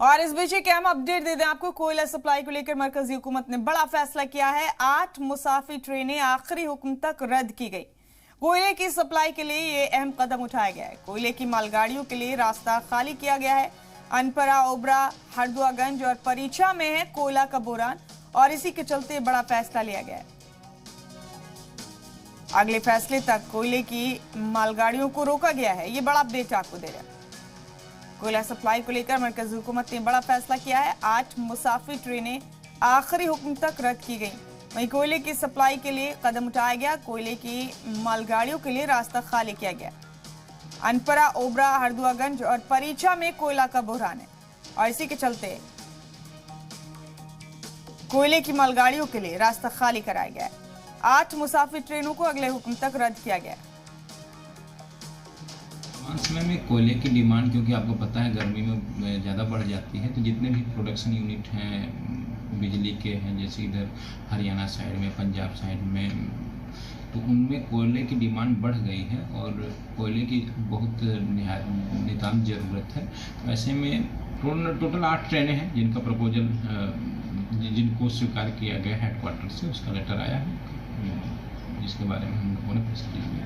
और इस बीच एक अहम अपडेट दे दें आपको, कोयला सप्लाई को लेकर मरकजी हुकूमत ने बड़ा फैसला किया है। 8 मुसाफिर ट्रेनें आखिरी हुक्म तक रद्द की गई। कोयले की सप्लाई के लिए ये अहम कदम उठाया गया है। कोयले की मालगाड़ियों के लिए रास्ता खाली किया गया है। अनपरा, ओबरा, हरदुआगंज और परीचा में है कोयला का बोरान और इसी के चलते बड़ा फैसला लिया गया है। अगले फैसले तक कोयले की मालगाड़ियों को रोका गया है। ये बड़ा अपडेट आपको दे रहा है। कोयला सप्लाई को लेकर मरकजी हुकूमत ने बड़ा फैसला किया है। 8 मुसाफिर ट्रेनें आखिरी हुक्म तक रद्द की गई। वहीं कोयले की सप्लाई के लिए कदम उठाया गया। कोयले की मालगाड़ियों के लिए रास्ता खाली किया गया। अनपरा, ओबरा, हरदुआगंज और परीचा में कोयला का बहरान है और इसी के चलते कोयले की मालगाड़ियों के लिए रास्ता खाली कराया गया है। 8 मुसाफिर ट्रेनों को अगले हुक्म तक रद्द किया गया है। समय में कोयले की डिमांड, क्योंकि आपको पता है गर्मी में ज़्यादा बढ़ जाती है, तो जितने भी प्रोडक्शन यूनिट हैं बिजली के हैं, जैसे इधर हरियाणा साइड में, पंजाब साइड में, तो उनमें कोयले की डिमांड बढ़ गई है और कोयले की बहुत नितांत ज़रूरत है। ऐसे में टोटल 8 ट्रेनें हैं जिनका प्रपोजल जिनको स्वीकार किया गया हेडक्वार्टर से, उसका लेटर आया है जिसके बारे में हम लोगों ने फैसला लिया।